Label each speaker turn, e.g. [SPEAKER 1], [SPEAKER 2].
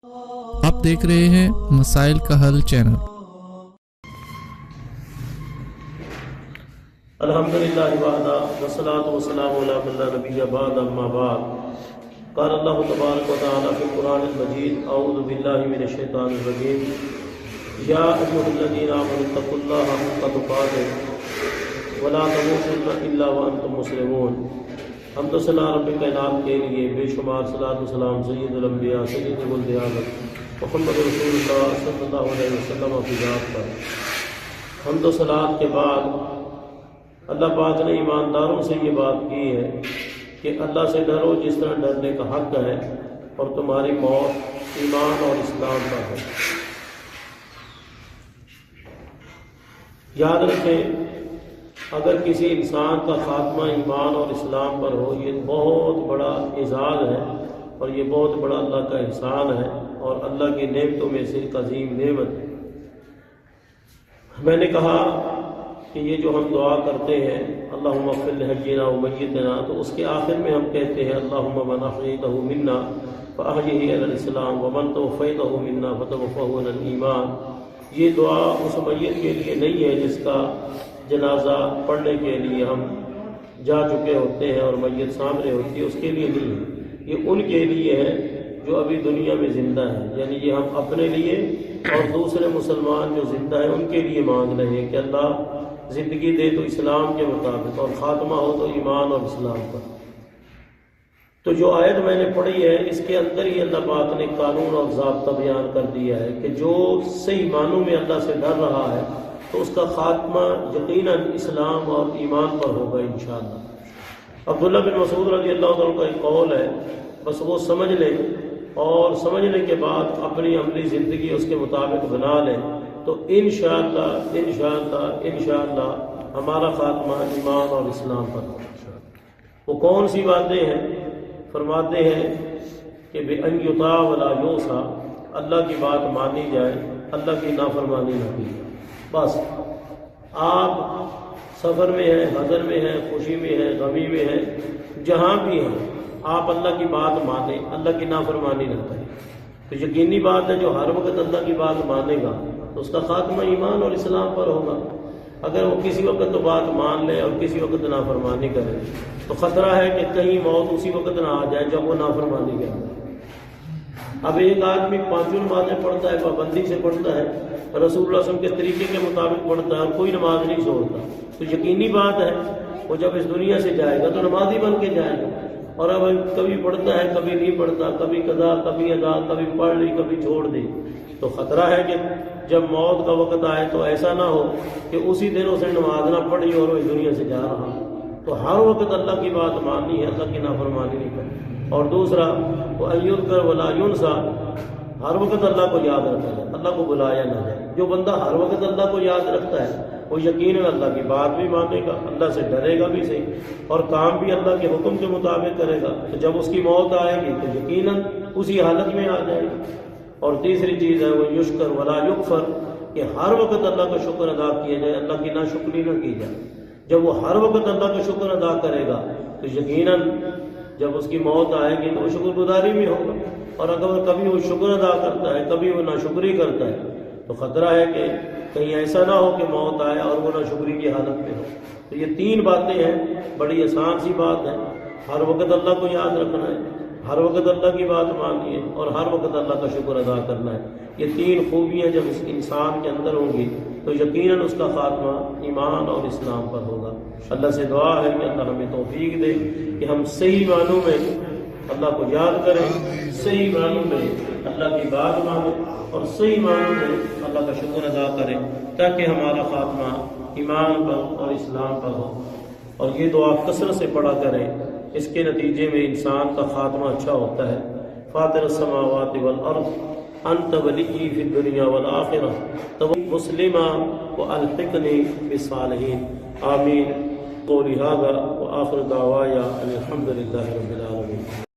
[SPEAKER 1] آپ دیکھ رہے ہیں مسائل کا حل چینل۔
[SPEAKER 2] الحمدللہ وحدہ والصلاۃ والسلام علی من لا نبی بعد اما بعد قال اللہ تبارک و تعالی فی القرآن المجید اعوذ باللہ من الشیطان الرجیم یا ایھا الذین آمنوا اتقوا اللہ حق تقاتہ ولا تموتن الا وانتم مسلمون۔ حمد و ثنا رب کائنات کے لیے بے شمار صلاۃ و سلام سید الانبیاء سید ولد آدم محمد رسول اللہ صلی اللہ علیہ وسلم کی ذات پر۔ حمد و صلاۃ کے بعد اللہ پاک نے ایمانداروں سے یہ بات کی ہے کہ اللہ سے ڈرو جس طرح ڈرنے کا حق ہے، اور تمہاری موت ایمان اور اسلام پر ہے۔ یاد رکھیں، اگر کسی انسان کا خاتمہ ایمان اور اسلام پر ہو، یہ بہت بڑا اعزاز ہے اور یہ بہت بڑا اللہ کا احسان ہے اور اللہ کی نعمتوں میں سے ایک عظیم نعمت ہے۔ میں نے کہا کہ یہ جو ہم دعا کرتے ہیں اللہم اغفر لحینا و میتنا، تو اس کے آخر میں ہم کہتے ہیں اللہم من احییتہ منا فاحیہ علی الاسلام ومن توفیتہ منا فتوفہ علی الایمان۔ یہ دعا اس میت کے لیے نہیں ہے جس کا جنازہ پڑھنے کے لیے ہم جا چکے ہوتے ہیں اور میت سامنے ہوتی ہے، اس کے لیے نہیں ہے، یہ ان کے لیے ہے جو ابھی دنیا میں زندہ ہے، یعنی یہ ہم اپنے لیے اور دوسرے مسلمان جو زندہ ہیں ان کے لیے مانگ رہے ہیں کہ اللہ زندگی دے تو اسلام کے مطابق اور خاتمہ ہو تو ایمان اور اسلام پر۔ تو جو آیت میں نے پڑھی ہے اس کے اندر ہی اللہ پاک نے قانون اور ضابطہ بیان کر دیا ہے کہ جو صحیح معنوں میں اللہ سے ڈر رہا ہے تو اس کا خاتمہ یقیناً اسلام اور ایمان پر ہوگا انشاءاللہ۔ عبداللہ بن مسعود رضی اللہ عنہ کا ایک قول ہے، بس وہ سمجھ لیں اور سمجھنے کے بعد اپنی عملی زندگی اس کے مطابق بنا لیں تو انشاءاللہ انشاءاللہ انشاءاللہ ہمارا خاتمہ ایمان اور اسلام پر ہوگا۔ وہ کون سی باتیں ہیں؟ فرماتے ہیں کہ بِأَن يُطَاعَ وَلَا يُعْصَىٰ، اللہ کی بات مانی جائے، اللہ کی نافرمانی نہ کی جائے۔ بس آپ سفر میں ہیں، حضر میں ہیں، خوشی میں ہیں، غمی میں ہیں، جہاں بھی ہیں آپ اللہ کی بات مانیں، اللہ کی نافرمانی نہ کریں۔ تو یقینی بات ہے جو ہر وقت اللہ کی بات مانے گا تو اس کا خاتمہ ایمان اور اسلام پر ہوگا۔ اگر وہ کسی وقت تو بات مان لے اور کسی وقت نافرمانی کرے تو خطرہ ہے کہ کہیں موت اسی وقت نہ آ جائے جب وہ نافرمانی کرے۔ اب ایک آدمی پانچوں نمازیں پڑھتا ہے، پابندی سے پڑھتا ہے، رسول اللہ صلی اللہ علیہ وسلم کے طریقے کے مطابق پڑھتا ہے اور کوئی نماز نہیں چھوڑتا، تو یقینی بات ہے وہ جب اس دنیا سے جائے گا تو نمازی بن کے جائے گا۔ اور اب کبھی پڑھتا ہے کبھی نہیں پڑھتا، کبھی قضا کبھی ادا، کبھی پڑھ لی کبھی چھوڑ دی، تو خطرہ ہے کہ جب موت کا وقت آئے تو ایسا نہ ہو کہ اسی دن اسے نماز نہ پڑھی اور وہ اس دنیا سے جا رہا۔ تو ہر وقت اللہ کی بات ماننی ہے، اللہ کی نافرمانی نہیں کرنی۔ اور دوسرا وَأَن يُذْكَرَ وَلَا يُنْسَىٰ، ہر وقت اللہ کو یاد رکھا جائے، اللہ کو بلایا نہ جائے۔ جو بندہ ہر وقت اللہ کو یاد رکھتا ہے وہ یقیناً اللہ کی بات بھی مانے گا، اللہ سے ڈرے گا بھی صحیح اور کام بھی اللہ کے حکم کے مطابق کرے گا۔ تو جب اس کی موت آئے گی تو یقیناً اسی حالت میں آ جائے گی۔ اور تیسری چیز ہے وہ یشکر ولا یکفر، کہ ہر وقت اللہ کا شکر ادا کیا جائے، اللہ کی ناشکری نہ کی جائے۔ جب وہ ہر وقت اللہ کا شکر ادا کرے گا تو یقیناً جب اس کی موت آئے گی تو وہ شکر گزاری بھی ہوگا۔ اور اگر کبھی وہ شکر ادا کرتا ہے کبھی وہ ناشکری کرتا ہے تو خطرہ ہے کہ کہیں ایسا نہ ہو کہ موت آئے اور وہ ناشکری کی حالت میں ہو۔ تو یہ تین باتیں ہیں، بڑی آسان سی بات ہے، ہر وقت اللہ کو یاد رکھنا ہے، ہر وقت اللہ کی بات ماننی ہے اور ہر وقت اللہ کا شکر ادا کرنا ہے۔ یہ تین خوبیاں جب اس انسان کے اندر ہوں گی تو یقیناً اس کا خاتمہ ایمان اور اسلام پر ہوگا۔ اللہ سے دعا ہے کہ اللہ ہمیں توفیق دے کہ ہم صحیح معنوں میں اللہ کو یاد کریں، صحیح معنوں میں اللہ کی بات مانیں اور صحیح معنوں میں اللہ کا شکر ادا کریں تاکہ ہمارا خاتمہ ایمان پر اور اسلام پر ہو۔ اور یہ دعا کثرت سے پڑھا کریں، اس کے نتیجے میں انسان کا خاتمہ اچھا ہوتا ہے۔ فاطر السماوات والارض انت ولی فی الدنیا والآخرہ توفنی مسلما والحقنی بالصالحین، آمین۔ قولی ھذا وآخر دعوایا ان الحمد للہ رب العالمین۔